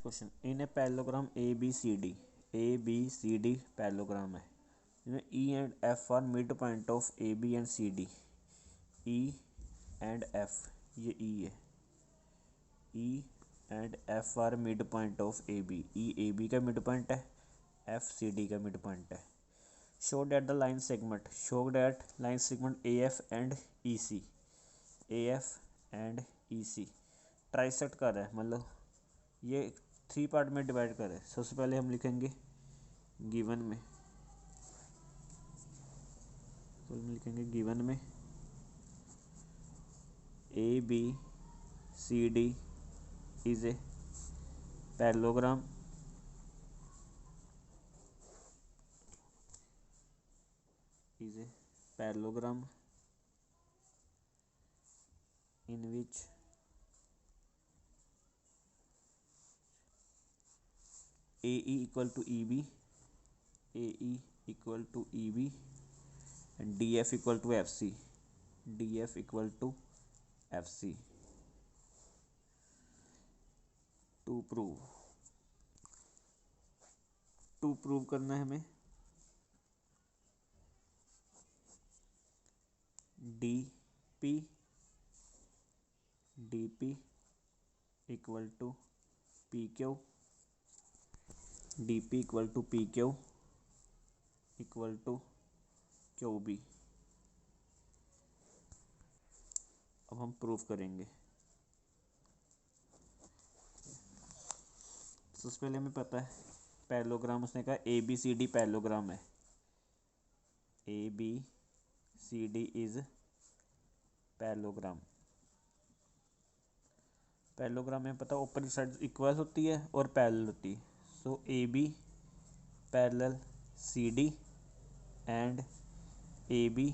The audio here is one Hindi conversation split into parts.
Question, in a parallelogram A B C D parallelogram है जिसमें E and F are mid point of A B and C D. E and F, ये ई है, E and F are mid point of A B. E A B का मिड पॉइंट है, एफ सी डी का मिड पॉइंट है। Show that the line segment A F and E C, A F and E C trisect कर रहा है, मतलब ये 3 पार्ट में डिवाइड कर रहे हैं। सबसे पहले हम लिखेंगे गिवन में, तो हम लिखेंगे गिवन में A B C D is a parallelogram in which AE equal to EB, AE equal to EB and DF equal to FC, DF equal to FC। To prove करना है हमें DP equal to PQ, DP equal to PQ equal to QB। अब हम प्रूफ करेंगे। सबसे पहले हमें पता है पैरेललोग्राम, उसने कहा A B C D parallelogram है, A B C D is parallelogram. Parallelogram में पता अपोजिट साइड इक्वल होती है और पैरेलल होती है। So A B parallel C D and A B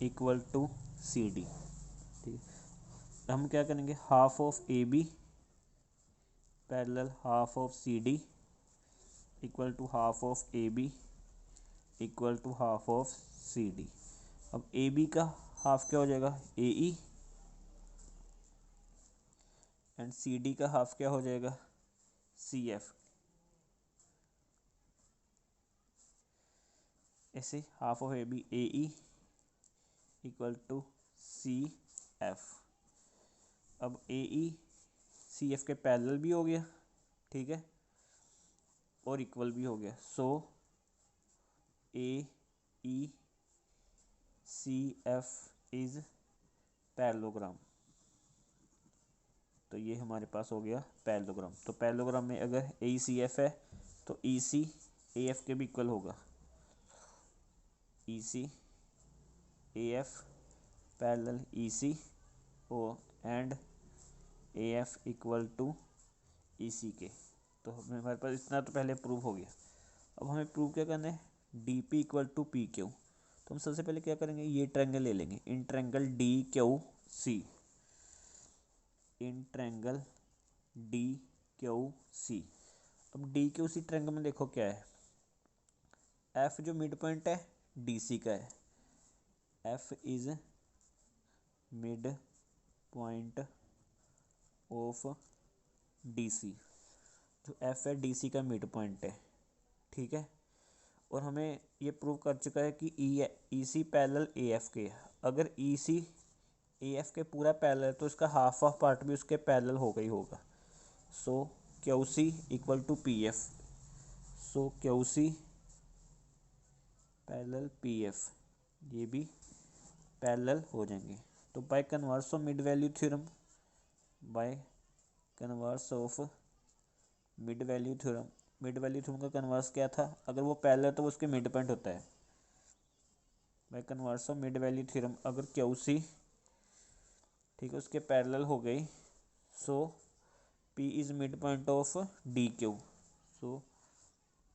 equal to C D. ठीक है, हम क्या करेंगे, half of A B parallel half of C D equal to half of A B equal to half of C D. अब ए बी का हाफ क्या हो जाएगा, A E, and C D का हाफ क्या हो जाएगा, सी एफ। ऐसे half of A B A E equal to C F. अब ए ई सी एफ के पैरेलल भी हो गया, ठीक है, और इक्वल भी हो गया। सो ए ई सी एफ इज पैरेललोग्राम। तो ये हमारे पास हो गया पैरेललोग्राम। तो पैरेललोग्राम में अगर ए ई सी एफ है तो ई सी ए एफ के भी इक्वल होगा, E C A F parallel E C O and A F equal to E C के। तो हमारे पास इतना तो पहले प्रूव हो गया। अब हमें प्रूव क्या करना है, D P equal to P Q. तो हम सबसे पहले क्या करेंगे, ये ट्रायंगल ले लेंगे, in triangle D Q C, in triangle D Q C. अब डी क्यू सी ट्रायंगल में देखो क्या है, एफ जो मिड पॉइंट है डी सी का है, F is mid point of D C. जो एफ है डी सी का मिड पॉइंट है, ठीक है। और हमें ये प्रूव कर चुका है कि ई सी पैरेलल ए एफ के। अगर ई सी ए एफ के पूरा पैरेलल तो इसका हाफ ऑफ पार्ट भी उसके पैरेलल होगा ही होगा। So Q C equal to P F, so Q C parallel P F, ये भी पैरेलल हो जाएंगे। तो by converse of mid value theorem, by converse of mid value theorem, mid value theorem का कन्वर्स क्या था, अगर वो पैरेलल तो वो उसके मिड पॉइंट होता है। By converse of mid value theorem, अगर क्यू सी, ठीक है, उसके पैरेलल हो गई, so P is mid point of D Q, so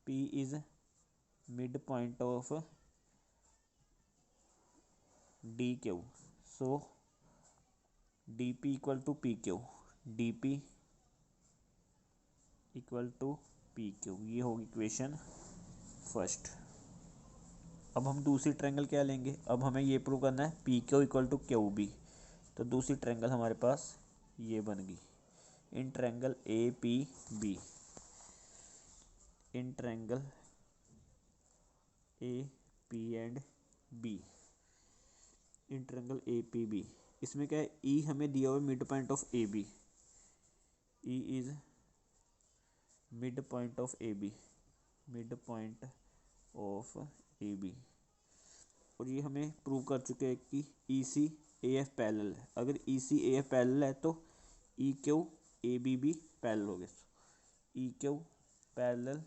P is mid point of D Q, so D P equal to P Q, D P equal to P Q. ये होगी इक्वेशन फर्स्ट। अब हम दूसरी ट्रायंगल क्या लेंगे, अब हमें ये प्रूव करना है P Q equal to Q B. तो दूसरी ट्रायंगल हमारे पास ये बन गई, in triangle A P B, in triangle A P and B, in triangle A P B. इसमें क्या है, ई हमें दिया हुआ है mid point of A B, E is mid point of A B, mid point of A B. और ये हमें प्रूव कर चुके हैं कि ई सी ए एफ पैरेलल है। अगर ई सी ए एफ पैरेलल है तो ई क्यू ए बी भी पैरेलल हो गए। E Q parallel